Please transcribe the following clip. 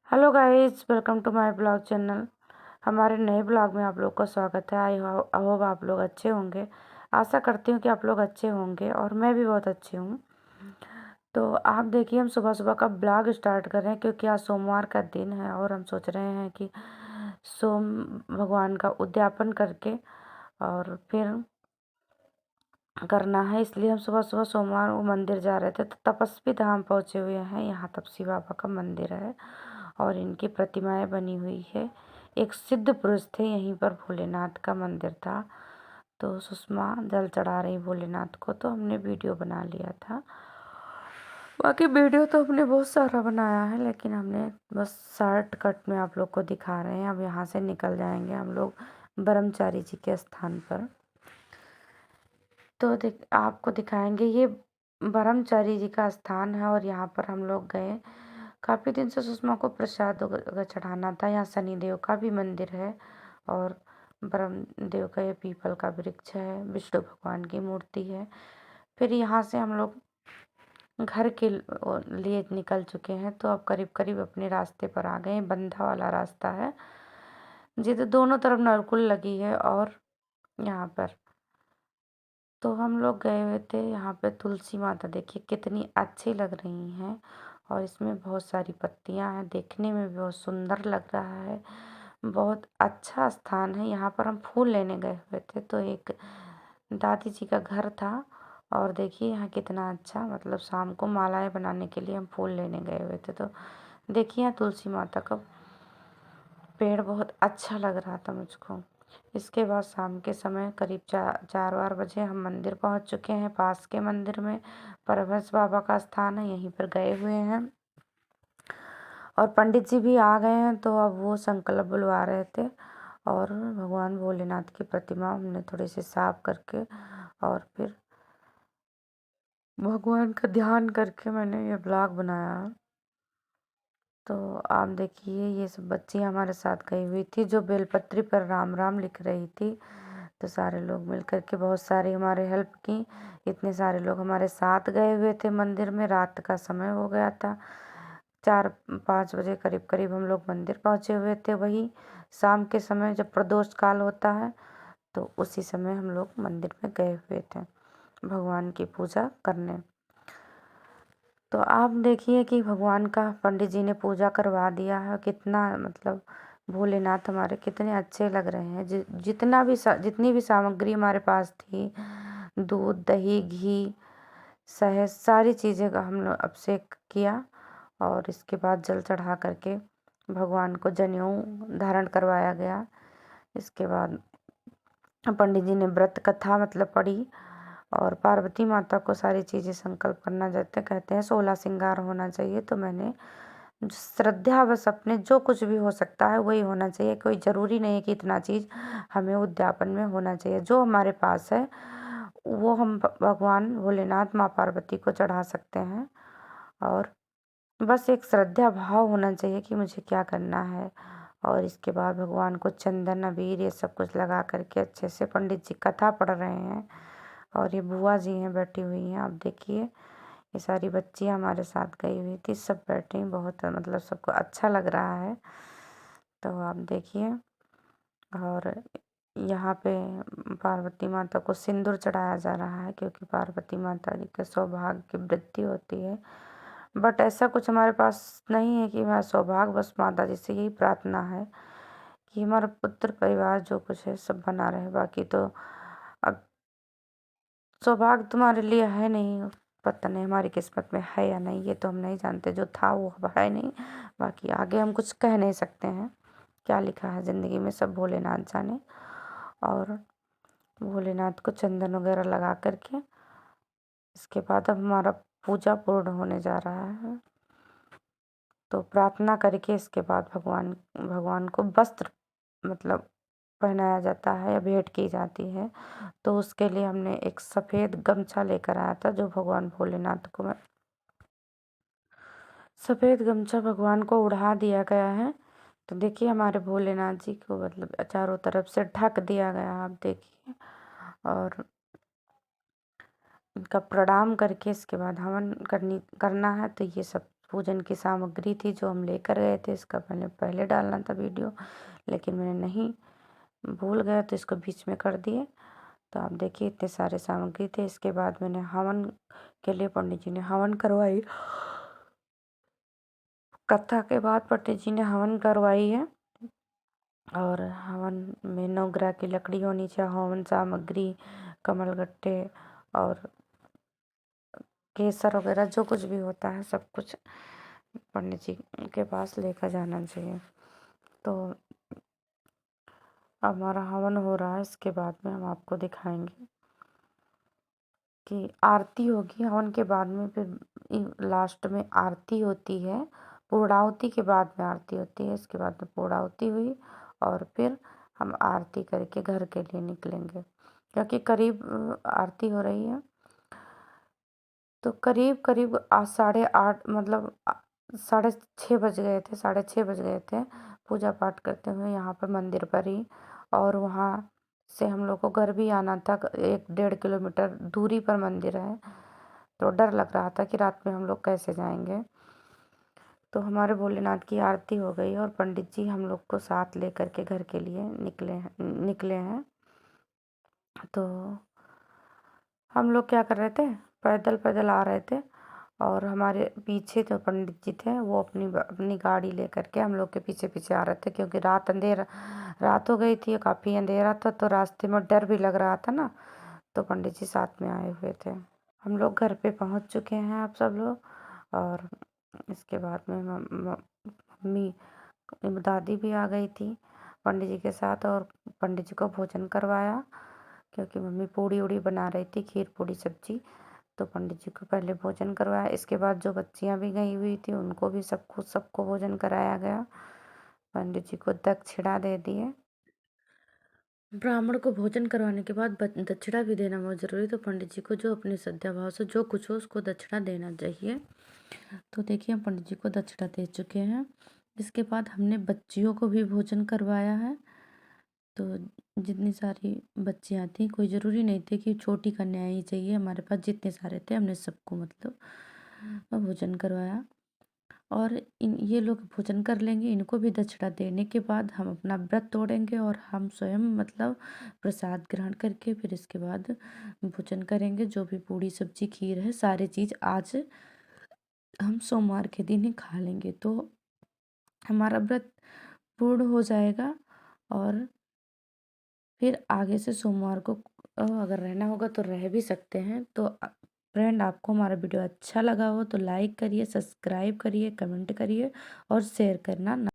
Hello guys, welcome to my blog channel. हमारे नए blog में आप लोग का स्वागत है। आई होप आप लोग अच्छे होंगे। आशा करती हूँ कि आप लोग अच्छे होंगे और मैं भी बहुत अच्छी हूँ। तो आप देखिए, हम सुबह सुबह का ब्लॉग स्टार्ट कर रहे हैं क्योंकि आज सोमवार का दिन है और हम सोच रहे हैं कि सोम भगवान का उद्यापन करके और फिर करना है, इसलिए हम सुबह सुबह सोमवार को मंदिर जा रहे थे। तो तपस्वी धाम पहुँचे हुए हैं। यहाँ तपस्वी बाबा का मंदिर है और इनकी प्रतिमाएं बनी हुई है। एक सिद्ध पुरुष थे, यहीं पर भोलेनाथ का मंदिर था। तो सुषमा जल चढ़ा रही भोलेनाथ को, तो हमने वीडियो बना लिया था। बाकी वीडियो तो हमने बहुत सारा बनाया है, लेकिन हमने बस शॉर्टकट में आप लोग को दिखा रहे हैं। अब यहाँ से निकल जाएंगे हम लोग ब्रह्मचारी जी के स्थान पर। तो आपको दिखाएंगे, ये ब्रह्मचारी जी का स्थान है और यहाँ पर हम लोग गए। काफ़ी दिन से सुषमा को प्रसाद वगैरह चढ़ाना था। यहाँ शनिदेव का भी मंदिर है और ब्रह्मदेव का ये पीपल का वृक्ष है, विष्णु भगवान की मूर्ति है। फिर यहाँ से हम लोग घर के लिए निकल चुके हैं। तो अब करीब करीब अपने रास्ते पर आ गए। बंधा वाला रास्ता है जी, तो दोनों तरफ नलकुल लगी है। और यहाँ पर तो हम लोग गए हुए थे। यहाँ पे तुलसी माता देखिए कितनी अच्छी लग रही हैं और इसमें बहुत सारी पत्तियां हैं, देखने में भी बहुत सुंदर लग रहा है। बहुत अच्छा स्थान है। यहाँ पर हम फूल लेने गए हुए थे, तो एक दादी जी का घर था और देखिए यहाँ कितना अच्छा, मतलब शाम को मालाएं बनाने के लिए हम फूल लेने गए हुए थे। तो देखिए यहाँ तुलसी माता का पेड़ बहुत अच्छा लग रहा था मुझको। इसके बाद शाम के समय करीब 4 बजे हम मंदिर पहुंच चुके हैं। पास के मंदिर में परभस बाबा का स्थान है, यहीं पर गए हुए हैं और पंडित जी भी आ गए हैं। तो अब वो संकल्प बुलवा रहे थे और भगवान भोलेनाथ की प्रतिमा हमने थोड़ी सी साफ करके और फिर भगवान का ध्यान करके मैंने ये ब्लॉग बनाया। तो आप देखिए, ये सब बच्चियाँ हमारे साथ गई हुई थी जो बेलपत्री पर राम राम लिख रही थी। तो सारे लोग मिल कर के बहुत सारी हमारे हेल्प की। इतने सारे लोग हमारे साथ गए हुए थे मंदिर में। रात का समय हो गया था, 4-5 बजे करीब करीब हम लोग मंदिर पहुंचे हुए थे। वही शाम के समय जब प्रदोष काल होता है, तो उसी समय हम लोग मंदिर में गए हुए थे भगवान की पूजा करने। तो आप देखिए कि भगवान का पंडित जी ने पूजा करवा दिया है। कितना, मतलब भोलेनाथ हमारे कितने अच्छे लग रहे हैं। जितनी भी सामग्री हमारे पास थी, दूध, दही, घी, शहद, सारी चीज़ें का हम लोग अभिषेक किया और इसके बाद जल चढ़ा करके भगवान को जनेऊ धारण करवाया गया। इसके बाद पंडित जी ने व्रत कथा मतलब पढ़ी और पार्वती माता को सारी चीज़ें संकल्प करना चाहते, कहते हैं 16 श्रृंगार होना चाहिए। तो मैंने श्रद्धा बस अपने जो कुछ भी हो सकता है वही होना चाहिए। कोई ज़रूरी नहीं है कि इतना चीज़ हमें उद्यापन में होना चाहिए। जो हमारे पास है वो हम भगवान भोलेनाथ माँ पार्वती को चढ़ा सकते हैं और बस एक श्रद्धा भाव होना चाहिए कि मुझे क्या करना है। और इसके बाद भगवान को चंदन, अबीर, ये सब कुछ लगा करके अच्छे से पंडित जी कथा पढ़ रहे हैं और ये बुआ जी हैं बैठी हुई हैं। आप देखिए, ये सारी बच्चियाँ हमारे साथ गई हुई थी, सब बैठी, बहुत मतलब सबको अच्छा लग रहा है। तो आप देखिए, और यहाँ पे पार्वती माता को सिंदूर चढ़ाया जा रहा है क्योंकि पार्वती माता जी के सौभाग्य की वृद्धि होती है। बट ऐसा कुछ हमारे पास नहीं है कि हमारा सौभाग्य, बस माता जी से यही प्रार्थना है कि हमारा पुत्र परिवार जो कुछ है सब बना रहे। बाकी तो अब सौभाग्य तुम्हारे लिए है नहीं, पता नहीं हमारी किस्मत में है या नहीं, ये तो हम नहीं जानते। जो था वो अब है नहीं, बाकी आगे हम कुछ कह नहीं सकते हैं। क्या लिखा है ज़िंदगी में सब भोलेनाथ जाने। और भोलेनाथ को चंदन वगैरह लगा करके इसके बाद अब हमारा पूजा पूर्ण होने जा रहा है। तो प्रार्थना करके इसके बाद भगवान को वस्त्र मतलब पहनाया जाता है या भेंट की जाती है। तो उसके लिए हमने एक सफ़ेद गमछा लेकर आया था जो भगवान भोलेनाथ को सफ़ेद गमछा भगवान को ओढ़ा दिया गया है। तो देखिए हमारे भोलेनाथ जी को मतलब चारों तरफ से ढक दिया गया, आप देखिए। और उनका प्रणाम करके इसके बाद हवन करना है। तो ये सब पूजन की सामग्री थी जो हम लेकर गए थे। इसका मैंने पहले डालना था वीडियो, लेकिन मैंने नहीं, भूल गया तो इसको बीच में कर दिए। तो आप देखिए इतने सारे सामग्री थे। इसके बाद मैंने हवन के लिए पंडित जी ने हवन करवाई। कथा के बाद पंडित जी ने हवन करवाई है। और हवन में 9 ग्रह की लकड़ी होनी चाहिए, हवन सामग्री, कमलगट्टे और केसर वगैरह जो कुछ भी होता है सब कुछ पंडित जी के पास लेकर जाना चाहिए। तो अब हमारा हवन हो रहा है, इसके बाद में हम आपको दिखाएंगे कि आरती होगी। हवन के बाद में फिर लास्ट में आरती होती है। पूर्णाहुति के बाद में आरती होती है। इसके बाद में पूर्णाहुति हुई और फिर हम आरती करके घर के लिए निकलेंगे, क्योंकि करीब आरती हो रही है। तो करीब करीब 8:30 मतलब 6:30 बज गए थे, 6:30 बज गए थे पूजा पाठ करते हुए यहाँ पर मंदिर पर ही। और वहाँ से हम लोग को घर भी आना था, 1-1.5 किलोमीटर दूरी पर मंदिर है। तो डर लग रहा था कि रात में हम लोग कैसे जाएंगे। तो हमारे भोलेनाथ की आरती हो गई और पंडित जी हम लोग को साथ लेकर के घर के लिए निकले हैं। तो हम लोग क्या कर रहे थे, पैदल पैदल आ रहे थे और हमारे पीछे जो पंडित जी थे वो अपनी गाड़ी लेकर के हम लोग के पीछे पीछे आ रहे थे, क्योंकि रात हो गई थी, काफ़ी अंधेरा था। तो रास्ते में डर भी लग रहा था ना, तो पंडित जी साथ में आए हुए थे। हम लोग घर पे पहुंच चुके हैं आप सब लोग। और इसके बाद में मम्मी दादी भी आ गई थी पंडित जी के साथ और पंडित जी को भोजन करवाया, क्योंकि मम्मी पूड़ी उड़ी बना रही थी, खीर पूड़ी सब्जी। तो पंडित जी को पहले भोजन करवाया। इसके बाद जो बच्चियां भी गई हुई थी उनको भी सबको भोजन कराया गया। पंडित जी को दक्षिणा दे दिए। ब्राह्मण को भोजन करवाने के बाद दक्षिणा भी देना बहुत ज़रूरी। तो पंडित जी को जो अपने श्रद्धा भाव से जो कुछ हो उसको दक्षिणा देना चाहिए। तो देखिए हम पंडित जी को दक्षिणा दे चुके हैं। इसके बाद हमने बच्चियों को भी भोजन करवाया है। तो जितनी सारी बच्चियाँ थी, कोई ज़रूरी नहीं थे कि छोटी कन्याएं ही चाहिए, हमारे पास जितने सारे थे हमने सबको मतलब भोजन करवाया। और ये लोग भोजन कर लेंगे। इनको भी दक्षिणा देने के बाद हम अपना व्रत तोड़ेंगे और हम स्वयं मतलब प्रसाद ग्रहण करके फिर इसके बाद भोजन करेंगे। जो भी पूड़ी सब्जी खीर है सारी चीज़ आज हम सोमवार के दिन ही खा लेंगे, तो हमारा व्रत पूर्ण हो जाएगा। और फिर आगे से सोमवार को अगर रहना होगा तो रह भी सकते हैं। तो फ्रेंड, आपको हमारा वीडियो अच्छा लगा हो तो लाइक करिए, सब्सक्राइब करिए, कमेंट करिए और शेयर करना ना